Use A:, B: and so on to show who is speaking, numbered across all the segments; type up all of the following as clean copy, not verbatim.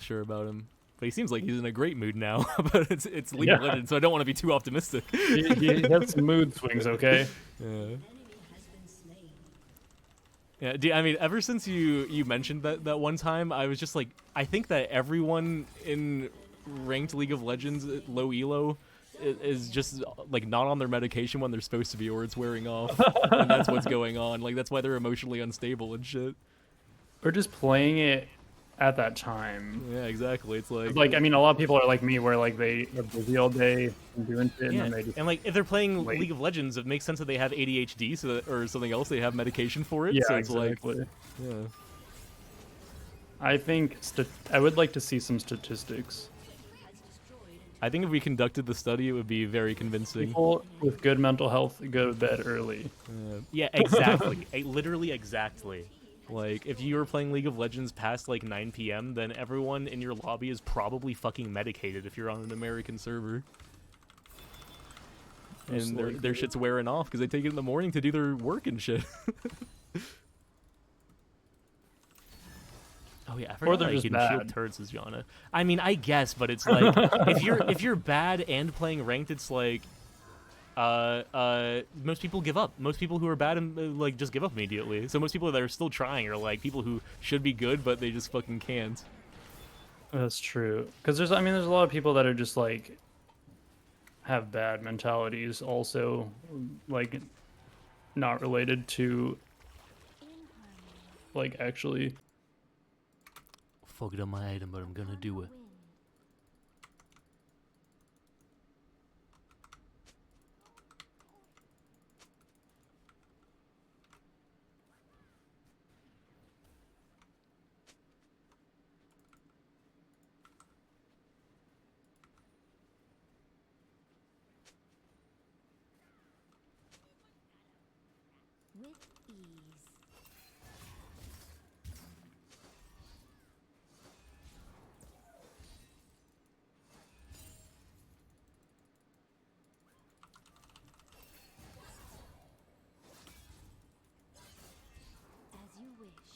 A: sure about him. But he seems like he's in a great mood now. But it's League of Legends, so I don't want to be too optimistic.
B: He has some mood swings, okay?
A: Yeah. Yeah, I mean, ever since you mentioned that one time, I was just like, I think that everyone in ranked League of Legends low elo is just like not on their medication when they're supposed to be, or it's wearing off, and that's what's going on. Like that's why they're emotionally unstable and shit.
B: Or just playing it at that time.
A: Yeah, exactly. It's like,
B: Like, I mean, a lot of people are like me, where like they are busy all day and doing shit,
A: yeah,
B: and then they just
A: and like if they're playing
B: wait.
A: League of Legends, it makes sense that they have ADHD, so that, or something else. They have medication for it.
B: Yeah,
A: So it's
B: exactly.
A: like, yeah.
B: I think I would like to see some statistics.
A: I think if we conducted the study, it would be very convincing.
B: People with good mental health go to bed early.
A: Yeah, exactly. Literally exactly. Like, if you were playing League of Legends past, like, 9 p.m., then everyone in your lobby is probably fucking medicated if you're on an American server. And their shit's wearing off because they take it in the morning to do their work and shit. Oh yeah, I forgot
B: they're
A: that you
B: just
A: can shield
B: bad.
A: turrets as Janna. I mean, I guess, but it's like if you're bad and playing ranked, it's like most people give up. Most people who are bad and like just give up immediately. So most people that are still trying are like people who should be good, but they just fucking can't.
B: That's true. Because there's a lot of people that are just like have bad mentalities. Also, like not related to like actually.
A: Fucked up my item, but I'm gonna do it.
C: With ease. As you wish.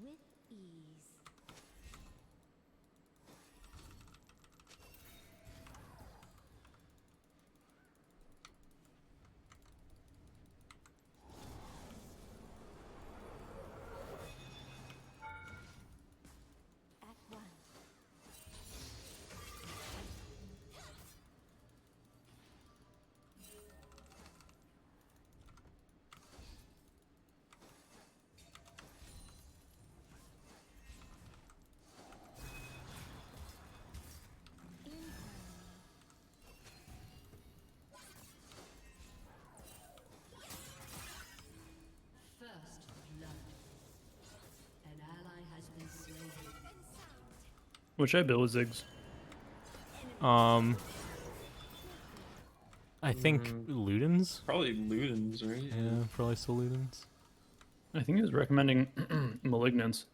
C: With ease. Act one.
D: First blood. An ally has been slain.
B: Which I build Ziggs.
A: I think Ludens.
E: Probably Ludens, right?
A: Yeah, probably still Ludens.
B: I think he was recommending Malignance.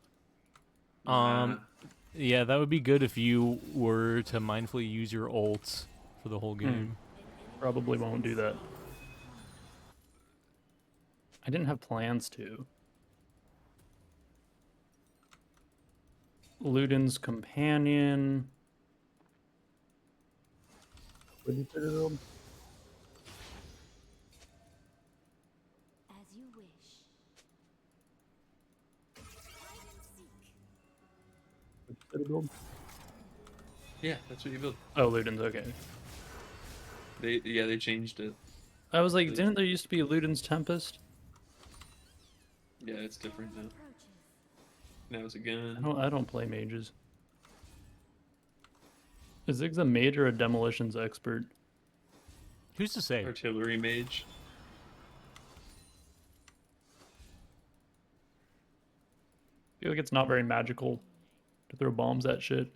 A: Yeah, that would be good if you were to mindfully use your ults for the whole game.
B: Probably won't do that. I didn't have plans to. Luden's companion. What did you put it on?
C: As you wish.
B: What did you put it on?
E: Yeah, that's what you built.
B: Oh, Luden's, okay.
E: They changed it.
B: I was like, didn't there used to be Luden's Tempest?
E: Yeah, it's different now.
C: Approaches.
E: Now it's a gun.
B: I don't play mages. Is Ziggs a mage or a demolitions expert?
A: Who's to say?
E: Artillery mage.
B: I feel like it's not very magical to throw bombs at shit.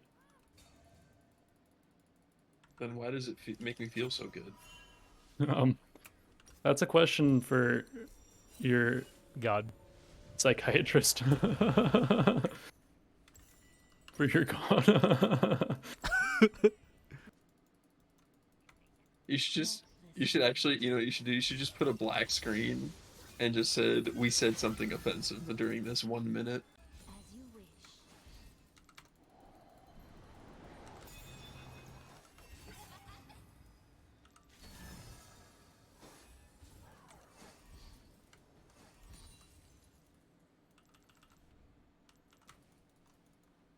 E: Then why does it make me feel so good?
B: That's a question for your
A: God.
B: psychiatrist. for your god.
E: You should actually, you know, what you should do. You should just put a black screen, and just said we said something offensive during this 1 minute.
C: As you wish.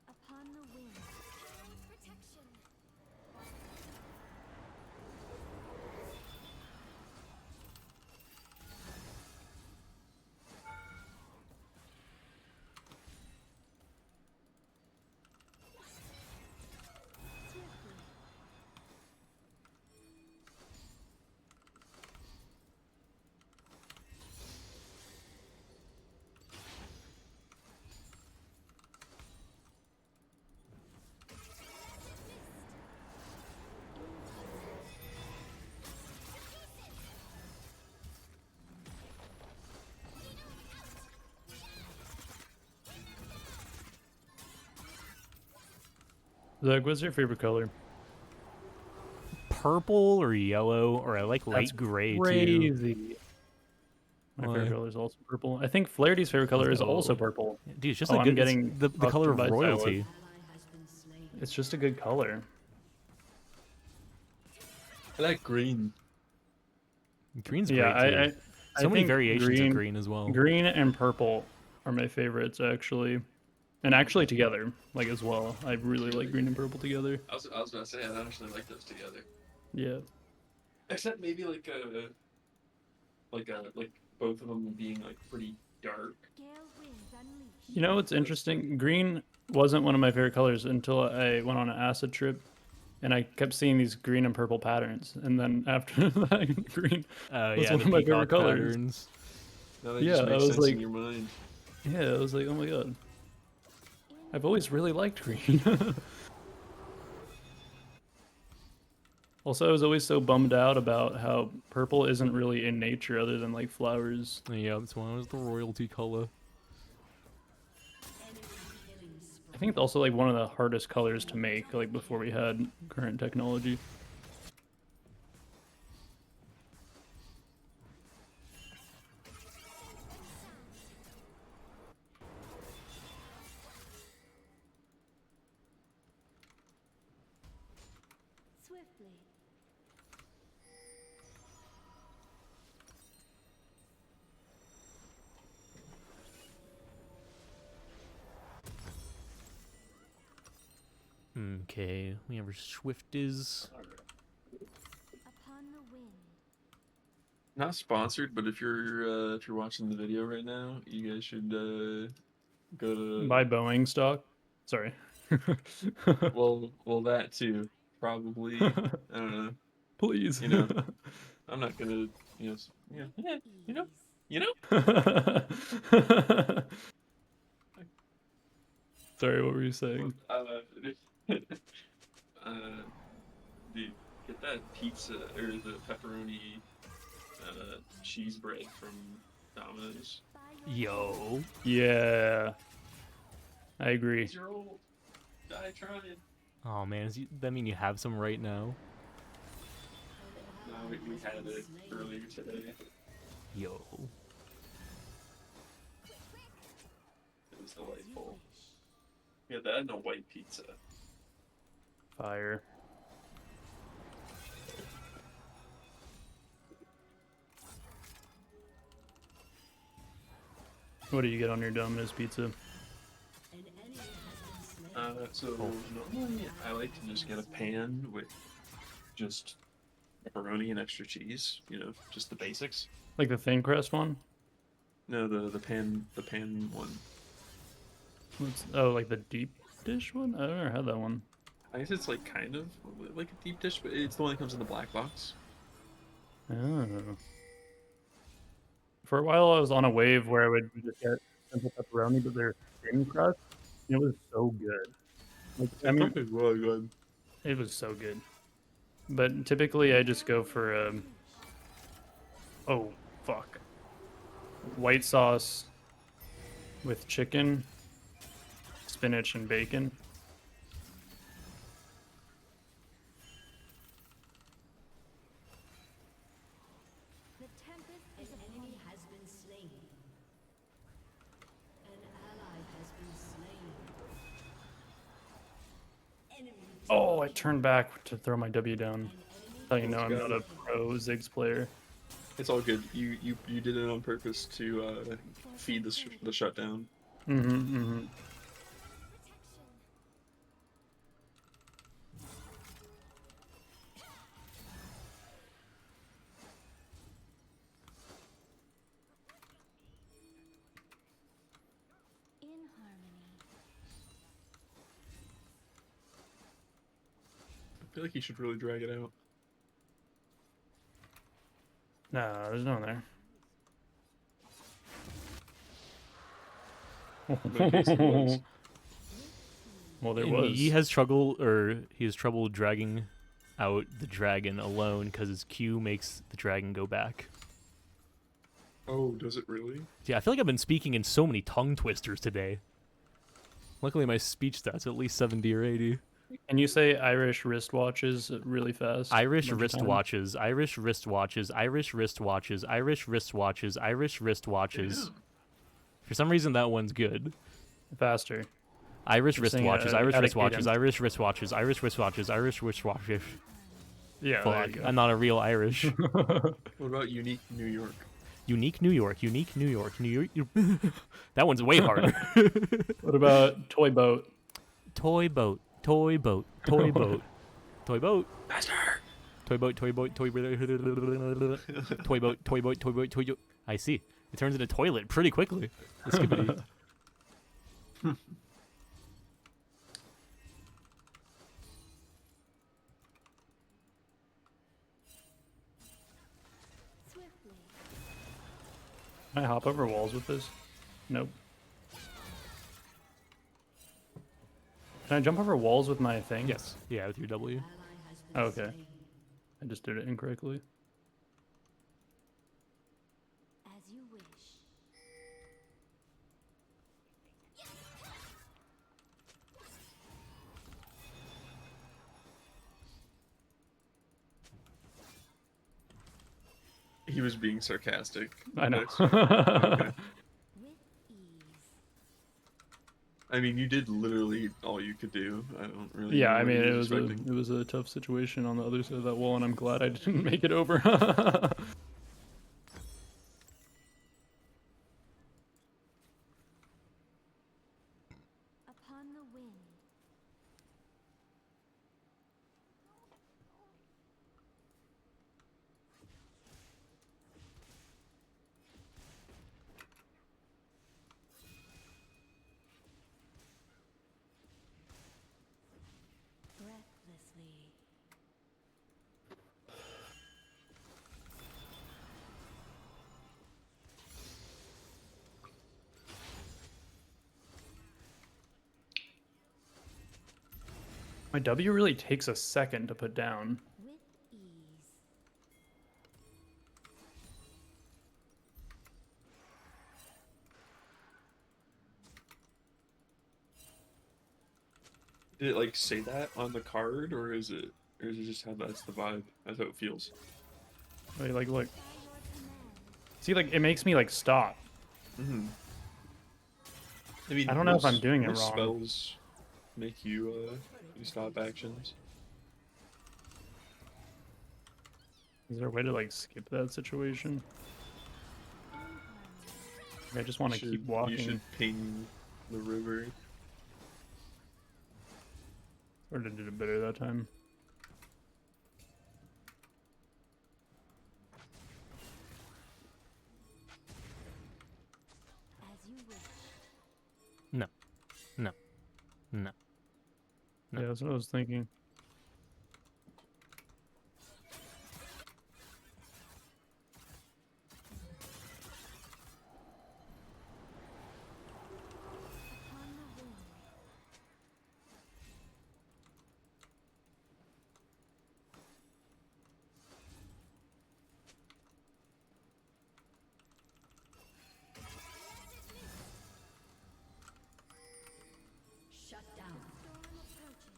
C: Upon the wind. Protection. Swiftly.
B: Zach, what's your favorite color?
A: Purple or yellow, or I like light
B: That's
A: gray too.
B: crazy. My
A: Why?
B: favorite color is also purple. I think Flarity's favorite color is also
A: Oh.
B: purple.
A: Dude, it's just
B: Oh,
A: a
B: I'm
A: good. It's
B: getting
A: the
B: fucked
A: color of
B: by Silas.
A: royalty.
D: Ally has been slain.
B: It's just a good color.
E: I like green.
A: Green's
B: Yeah,
A: great too.
B: I
A: So many
B: think
A: variations of green as well.
B: Green and purple are my favorites actually, and actually together like as well. I really like green and purple together.
E: I was about to say I actually like those together.
B: Yeah.
E: Except maybe like both of them being like pretty dark.
C: Gale winds unleashed.
B: You know what's interesting? Green wasn't one of my favorite colors until I went on an acid trip, and I kept seeing these green and purple patterns. And then after that, green was
A: Yeah,
B: one
A: the
B: of my favorite
A: peacock
B: colors.
A: patterns.
E: Now that
B: Yeah,
E: just
B: I
E: makes
B: was
E: sense
B: like-
E: in your mind.
B: Yeah, I was like, oh my god. I've always really liked green. Also, I was always so bummed out about how purple isn't really in nature other than like flowers.
A: Yeah, that's one was the royalty color.
B: I think it's also like one of the hardest colors to make, like before we had current technology.
C: Swiftly.
A: Okay, we have our Swift is.
C: Upon the wind.
E: Not sponsored, but if you're watching the video right now, you guys should go to
B: Buy Boeing stock. Sorry.
E: well that too. Probably I don't know.
B: Please.
E: You know. I'm not gonna yeah, you know. You know?
B: Sorry, what were you saying?
E: Dude, get that pizza or the pepperoni cheese bread from Domino's.
C: By your
A: Yo.
B: Yeah. I agree.
E: 8-year-old. Die trying.
A: Oh man, does that mean you have some right now?
E: No, we had it earlier today.
A: Yo.
E: It was
C: as you
E: delightful.
C: wish.
E: We had that and a white pizza.
B: Fire. What do you get on your Domino's pizza?
D: An enemy has been slain.
E: So normally I like to just get a pan with just pepperoni and extra cheese. You know, just the basics.
B: Like the thin crust one?
E: No, the pan one.
B: Oh, like the deep dish one? I've never had that one.
E: I guess it's like kind of like a deep dish, but it's the one that comes in the black box.
B: Oh. For a while, I was on a wave where I would just get simple pepperoni, but they're thin crust. And it was so good. Like, I mean,
E: it's really good.
B: it was so good. But typically, I just go for oh fuck, white sauce with chicken, spinach, and bacon. Oh, I turned back to throw my W down. So you know I'm
E: Let's
B: not
E: go.
B: a pro Ziggs player.
E: It's all good. You did it on purpose to feed the shutdown.
B: Mm-hmm, mm-hmm.
C: In harmony.
E: I feel like you should really drag it out.
B: No, there's no one there.
E: But in case there was.
B: Well, there
A: And
B: was.
A: he has trouble dragging out the dragon alone because his Q makes the dragon go back.
E: Oh, does it really?
A: Yeah, I feel like I've been speaking in so many tongue twisters today. Luckily, my speech stats at least 70 or 80.
B: Can you say Irish wristwatches really fast?
A: Irish
B: a bunch of times?
A: wristwatches, Irish wristwatches, Irish wristwatches, Irish wristwatches, Irish wristwatches.
E: Damn.
A: For some reason, that one's good.
B: Faster.
A: Irish
B: You're saying it
A: wristwatches, Irish
B: at a
A: wristwatches,
B: cadence.
A: Irish wristwatches, Irish wristwatches, Irish wristwatches.
B: Yeah, there
A: Fuck,
B: you go.
A: I'm not a real Irish.
E: What about unique New York?
A: Unique New York, unique New York, New York. That one's way harder.
B: What about toy boat?
A: Toy boat, toy boat, toy boat, toy boat.
E: Master.
A: Toy boat, toy boat, toy boat, toy boat, toy boat, toy boat, toy boat. I see. It turns into toilet pretty quickly. The skippity.
C: Swiftly.
B: Can I hop over walls with this? Nope. Can I jump over walls with my thing?
A: Yes. Yeah, with your W.
D: Ally has been
B: Oh, okay.
D: slain.
B: I just did it incorrectly.
C: As you wish.
E: He was being sarcastic.
B: I know.
E: Dex. Okay.
C: With ease.
E: I mean, you did literally all you could do. I don't really.
B: Yeah,
E: know
B: I
E: what
B: mean
E: he
B: it was
E: expecting.
B: a tough situation on the other side of that wall, and I'm glad I didn't make it over.
C: Upon the wind. Breathlessly.
B: My W really takes a second to put down.
C: With ease.
E: Did it like say that on the card, or is it just how that's the vibe? That's how it feels.
B: Wait, like look.
C: By your command.
B: See, like it makes me like stop.
E: Mm-hmm. I mean,
B: I don't know if I'm doing it
E: most
B: wrong.
E: Spells make you stop actions.
B: Is there a way to like skip that situation?
C: In harmony.
B: Like, I just want to
E: You
B: keep
E: should-
B: walking.
E: You should ping the river.
B: Or did it better that time?
C: As you wish.
A: No. No. No. No.
B: Yeah, that's what I was thinking.
C: Upon the wind.
D: Shut down.
C: Storm approaches.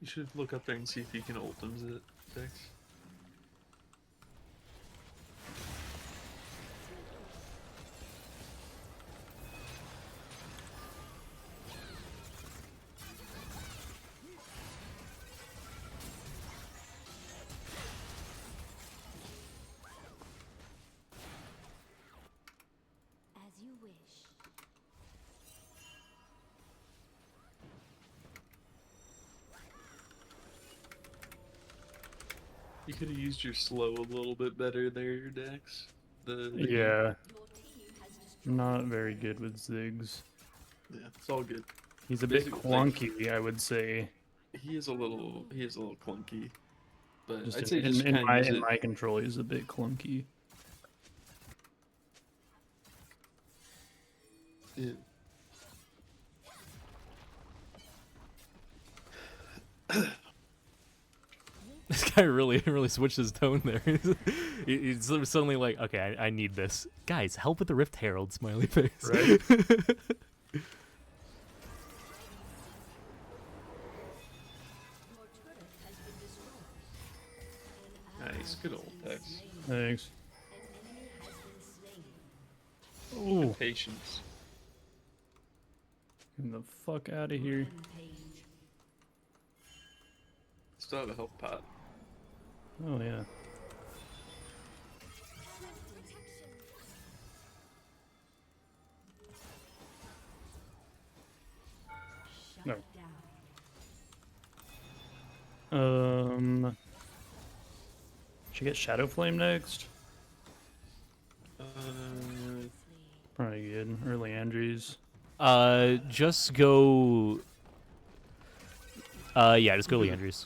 E: You should look up there and see if you can ultims it, Dex. You could have used your slow a little bit better there, Dex.
B: Yeah. Not very good with Ziggs.
E: Yeah, it's all good.
B: He's a bit
E: Basically, like,
B: clunky, I would say.
E: he is a little clunky, but
B: Just
E: I'd say
B: in,
E: just
B: in
E: kind of
B: my
E: use
B: in
E: it.
B: my control, he's a bit clunky.
E: Yeah.
A: This guy really switched his tone there. He's suddenly like, okay, I need this. Guys, help with the Rift Herald, smiley face.
B: Right.
E: Nice, good old Dex.
B: Thanks. Ooh,
E: Patience.
B: get the fuck out of here.
E: Still have a health pot.
B: Oh yeah. No. Should get Shadow Flame next.
E: Uh,
B: Probably good. Early Andrews.
A: Just go. Yeah, just go Leandries.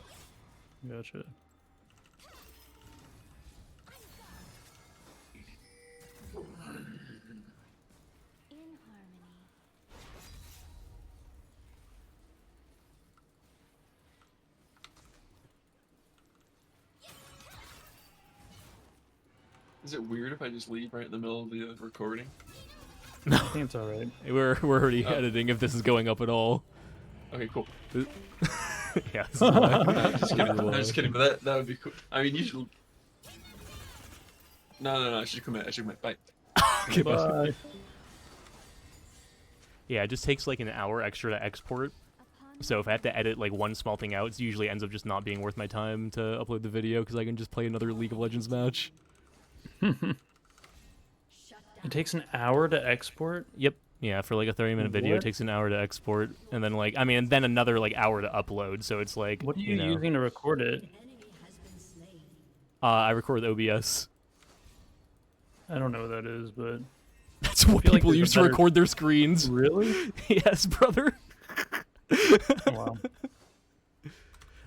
B: Gotcha.
C: In harmony.
E: is it weird if I just leave right in the middle of the recording?
B: I think it's alright.
A: We're already
E: Oh.
A: editing if this is going up at all.
E: Okay, cool.
A: Yeah. This is why.
E: No, I'm just kidding. I'm just kidding, but that would be cool. I mean, you should. No, I should commit. Bye.
A: Okay, bye.
B: Bye.
A: Yeah, it just takes like an hour extra to export.
C: Upon
A: So if I have to edit like one small thing out, it usually ends up just not being worth my time to upload the video because I can just play another League of Legends match.
B: It takes an hour to export.
A: Yep. Yeah, for like a 30-minute video,
B: What?
A: it takes an hour to export, and then like and then another like hour to upload. So it's like
B: What are you
A: know,
B: using to record it?
A: I record with OBS.
B: I don't know what that is, but
A: That's what
B: feel like
A: people
B: there's a
A: use to
B: better-
A: record their screens.
B: really?
A: Yes, brother.
B: Wow.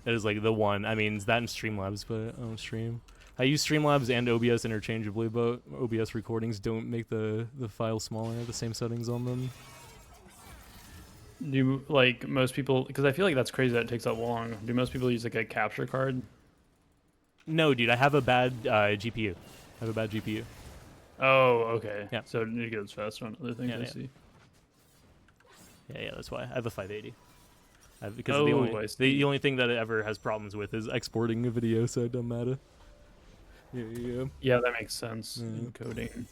A: That is like the one. I mean, it's that in Streamlabs, but I don't stream. I use Streamlabs and OBS interchangeably, but OBS recordings don't make the file smaller. I have the same settings on them.
B: Do you, like most people? Because I feel like that's crazy that it takes that long. Do most people use like a capture card?
A: No, dude, I have a bad GPU. I have a bad GPU.
B: Oh, okay.
A: Yeah.
B: So it goes faster on other things.
A: Yeah,
B: I
A: yeah.
B: see.
A: Yeah, that's why. I have a 580. Because
B: Oh,
A: the
B: I
A: only
B: see.
A: the only thing that it ever has problems with is exporting a video, so it don't matter. Yeah.
B: Yeah, that makes sense.
A: Mm.
B: Encoding.
C: swiftly.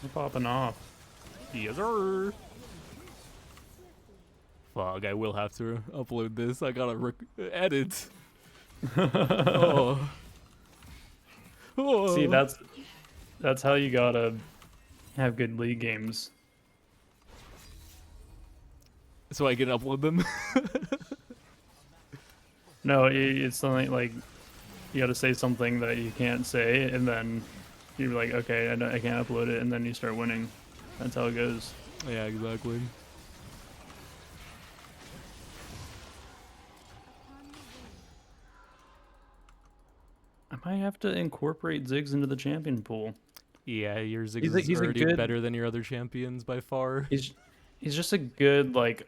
B: We're popping off.
A: Yes, sir. Fuck, I will have to upload this. I gotta edit. Oh. Oh.
B: See, that's how you gotta have good league games.
A: So I can upload them.
B: No, it's something like you gotta say something that you can't say, and then you're like, okay, I can't upload it, and then you start winning. That's how it goes.
A: Yeah, exactly.
C: Upon the wind.
B: I might have to incorporate Ziggs into the champion pool.
A: Yeah, your Ziggs
B: He's a-
A: is
B: he's a
A: already
B: good-
A: better than your other champions by far.
B: He's just a good like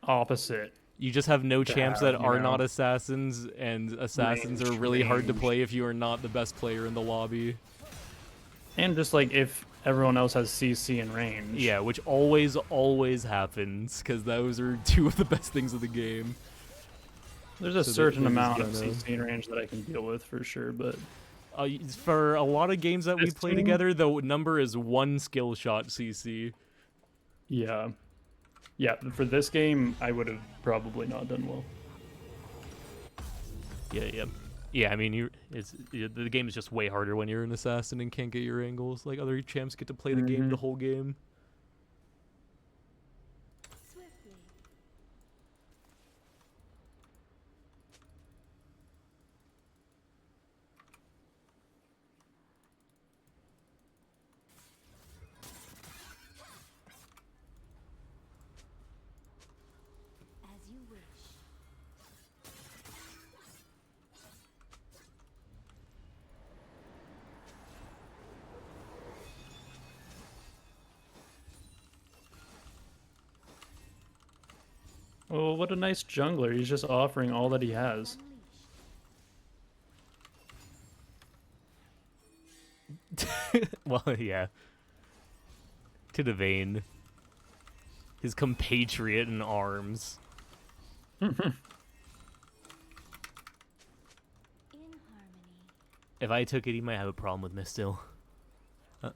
B: opposite.
A: You just have no
B: to
A: champs
B: have,
A: that
B: you
A: are
B: know.
A: not assassins, and assassins are really hard to
B: range.
A: play if you are not the best player in the lobby.
B: And just like if everyone else has CC and range.
A: Yeah, which always happens, because those are two of the best things of the game.
B: There's a
A: So
B: certain
A: they're just
B: amount of
A: gonna-
B: CC and range that I can deal with for sure, but
A: For a lot of games that we
B: This
A: play
B: team?
A: together, the number is 1 skill shot CC.
B: Yeah. Yeah, for this game, I would have probably not done well.
A: Yeah, I mean, the game is just way harder when you're an assassin and can't get your angles. Like, other champs get to play the game the whole game.
C: Swiftly. As you wish.
B: Oh, what a nice jungler. He's just offering all that he has.
C: Unleashed.
A: Well, yeah. To the vein. His compatriot in arms.
C: In harmony.
A: If I took it, he might have a problem with me still.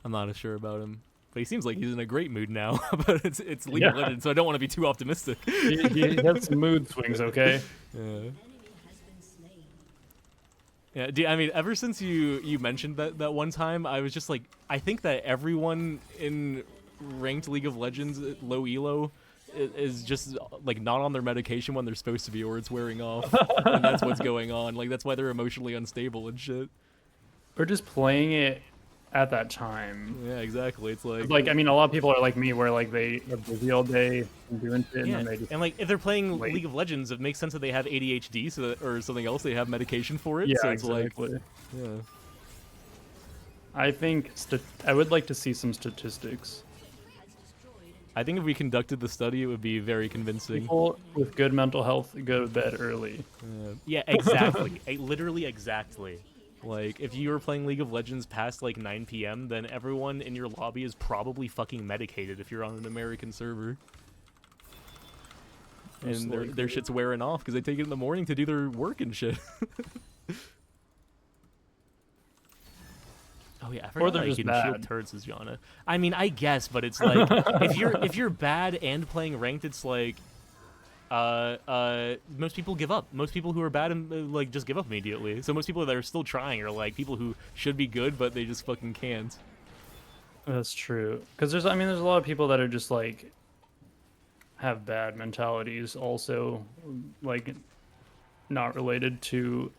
A: I'm not sure about him. But he seems like he's in a great mood now. But it's League of
B: Yeah.
A: Legends, so I don't want to be too optimistic.
B: He has some mood swings, okay?
A: Yeah.
D: Enemy has been slain.
A: Yeah, I mean, ever since you mentioned that one time, I was just like, I think that everyone in ranked League of Legends low elo is just like not on their medication when they're supposed to be, or it's wearing off, and that's what's going on. Like that's why they're emotionally unstable and shit.
B: Or just playing it at that time.
A: Yeah, exactly. It's like,
B: Like, I mean, a lot of people are like me, where like they are busy all day and doing shit,
A: yeah,
B: and then they just
A: and like if they're playing
B: wait.
A: League of Legends, it makes sense that they have ADHD, so that, or something else. They have medication for it.
B: yeah,
A: so it's
B: exactly.
A: like, yeah.
B: I think I would like to see some statistics.
A: I think if we conducted the study, it would be very convincing.
B: People with good mental health go to bed early.
A: Yeah, exactly. Literally exactly. Like, if you were playing League of Legends past, like, 9 p.m., then everyone in your lobby is probably fucking medicated if you're on an American server.
B: Most
A: And
B: likely.
A: their shit's wearing off because they take it in the morning to do their work and shit. Oh yeah, I forgot
B: they're
A: that you
B: just
A: can shield
B: bad.
A: turrets as Janna. I mean, I guess, but it's like if you're bad and playing ranked, it's like most people give up. Most people who are bad and like just give up immediately. So most people that are still trying are like people who should be good but they just fucking can't.
B: That's true. Because there's a lot of people that are just like have bad mentalities. Also, like not related to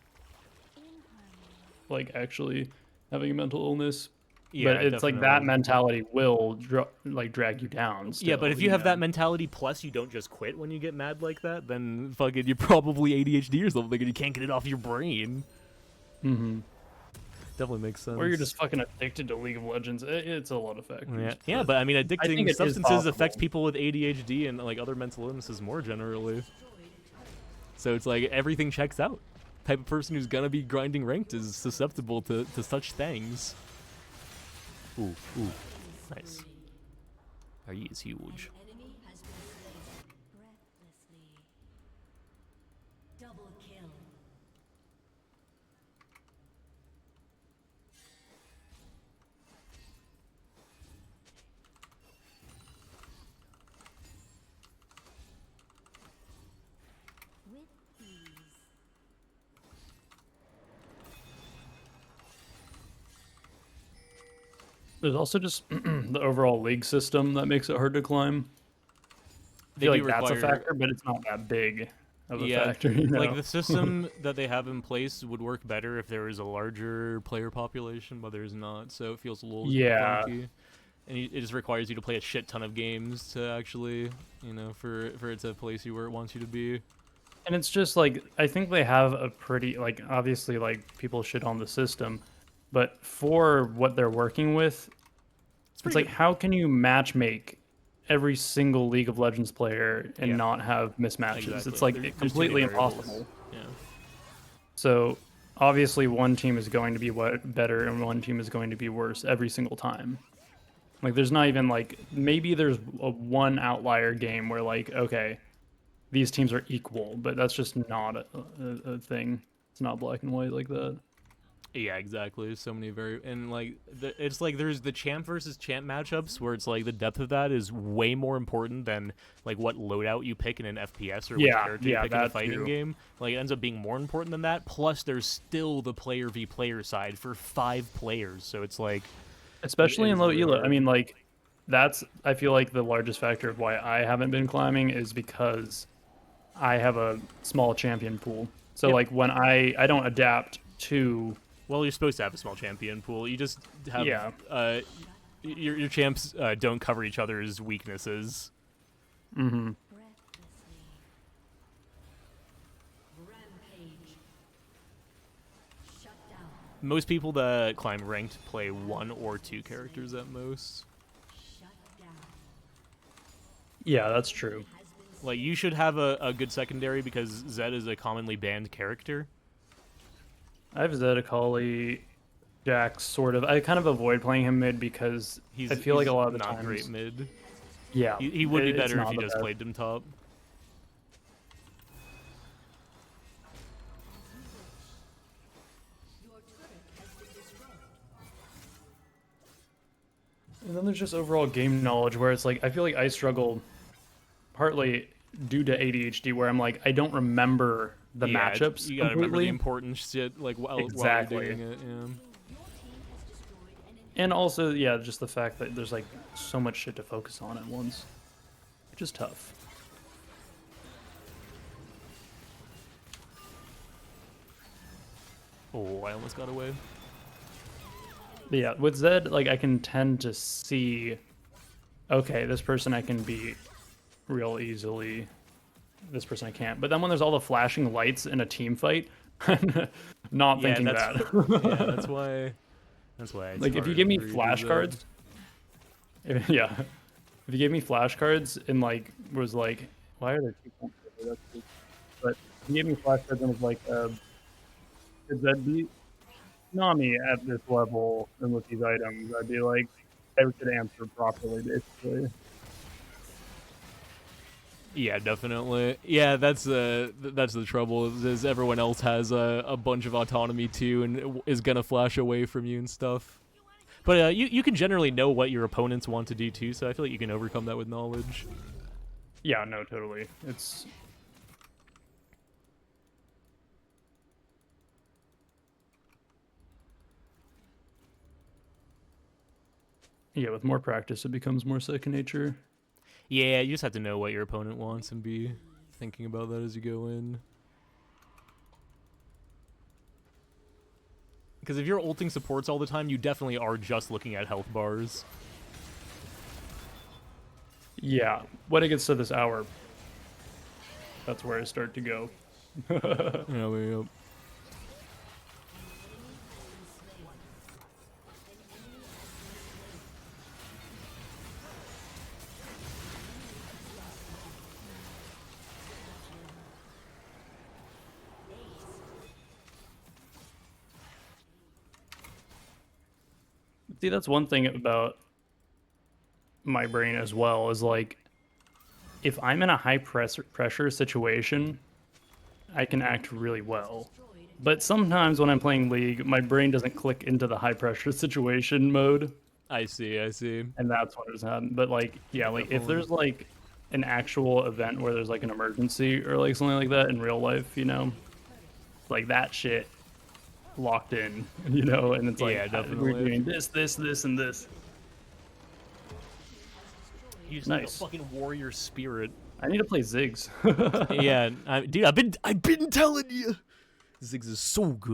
C: In harmony.
B: like actually having a mental illness.
A: Yeah,
B: but it's like that
A: definitely.
B: mentality will drag you down.
A: Yeah,
B: Still,
A: but if you have that mentality plus you don't just quit when you get mad like that, then fucking you're probably ADHD or something and you can't get it off your brain.
B: hmm
A: Definitely makes sense.
B: or you're just fucking addicted to League of Legends. It's a lot of factors.
A: Yeah, but I mean,
B: think
A: addicting
B: it is
A: substances affects
B: possible.
A: people with ADHD and like other mental illnesses more generally. So it's like everything checks out. Type of person who's gonna be grinding ranked is susceptible to such things. Ooh, nice. Are you is huge?
D: Enemy has been slain.
C: Breathlessly.
D: Double kill.
C: With ease.
B: There's also just the overall league system that makes it hard to climb. I
A: They
B: feel
A: do
B: like that's a
A: require-
B: factor, but it's not that big of a
A: Yeah,
B: factor. You know?
A: like the system that they have in place would work better if there was a larger player population, but there's not, so it feels a little
B: Yeah.
A: clunky. And it just requires you to play a shit ton of games to actually, for it to place you where it wants you to be.
B: And it's just like I think they have a pretty like obviously like people shit on the system, but for what they're working with, it's
A: pretty
B: like
A: good.
B: how can you match make every single League of Legends player and
A: Yeah.
B: not have mismatches?
A: Exactly.
B: It's like
A: There's too
B: completely
A: many variables.
B: impossible.
A: Yeah.
B: So obviously one team is going to be better and one team is going to be worse every single time. Like there's not even like maybe there's a one outlier game where like okay, these teams are equal, but that's just not a thing. It's not black and white like that.
A: Yeah, exactly. There's so many and like it's like there's the champ versus champ matchups where it's like the depth of that is way more important than like what loadout you pick in an FPS or which
B: Yeah,
A: character you
B: yeah,
A: pick in a
B: that
A: fighting
B: too.
A: game. Like it ends up being more important than that. Plus, there's still the player v player side for 5 players, so it's like
B: Especially
A: it
B: in
A: is
B: low
A: really
B: elo. I
A: hard.
B: mean, like that's I feel like the largest factor of why I haven't been climbing is because I have a small champion pool. So
A: Yep.
B: like when I don't adapt to
A: Well, you're supposed to have a small champion pool. You just have
B: yeah.
A: your champs don't cover each other's weaknesses.
B: Mm-hmm.
C: breathlessly.
D: Rampage. Shut down.
A: Most people that climb ranked play 1 or 2 characters at most.
D: Shut down.
B: Yeah, that's true.
D: Has been
A: Like, you should have a good secondary because Zed is a commonly banned character.
B: I have Zed, Akali, Jax, sort of. I kind of avoid playing him mid because I feel like
A: he's
B: a lot of the
A: not
B: times.
A: great mid.
B: Yeah,
A: He would be
B: it's
A: better if
B: not
A: he
B: the
A: just
B: best.
A: played him top.
D: your turret has been destroyed.
B: And then there's just overall game knowledge where it's like I feel like I struggle partly due to ADHD where I'm like I don't remember the
A: Yeah,
B: matchups
A: you gotta remember the
B: completely.
A: important shit like while
B: Exactly.
A: you're doing it. Yeah.
D: Your team has destroyed an
B: And also, yeah, just the fact that there's like so much shit to focus on at once, which is tough.
A: Oh, I almost got away.
B: But yeah, with Zed, like I can tend to see, okay, this person I can beat real easily. This person I can't. But then when there's all the flashing lights in a team fight, I'm not
A: Yeah,
B: thinking
A: that's
B: that.
A: yeah, that's why. That's why. It's
B: Like if you
A: hard
B: give me
A: for you to do
B: flashcards,
A: that.
B: yeah, if you gave me flashcards and like was like, why are there two points over? That's just- But if you gave me flashcards and was like, could Zed beat Nami at this level and with these items? I'd be like, I could answer properly, basically.
A: Yeah, definitely. Yeah, that's the trouble. Is everyone else has a bunch of autonomy too, and is gonna flash away from you and stuff. But you can generally know what your opponents want to do too, so I feel like you can overcome that with knowledge.
B: Yeah, no, totally. It's yeah, with more practice, it becomes more second nature.
A: Yeah, you just have to know what your opponent wants and be thinking about that as you go in. Because if you're ulting supports all the time, you definitely are just looking at health bars.
B: Yeah, when it gets to this hour, that's where I start to go.
A: Yeah.
B: See, that's one thing about my brain as well is like if I'm in a high pressure situation, I can act really well. But sometimes when I'm playing League, my brain doesn't click into the high pressure situation mode,
A: I see.
B: and that's what has happened. But like, yeah, like if
A: Definitely.
B: there's like an actual event where there's like an emergency or like something like that in real life, like that shit locked in, and it's like
A: Yeah,
B: we're
A: definitely.
B: doing this, and this.
A: You just
B: Nice.
A: like a fucking warrior spirit.
B: I need to play Ziggs.
A: Yeah, dude, I've been telling you, Ziggs is so good.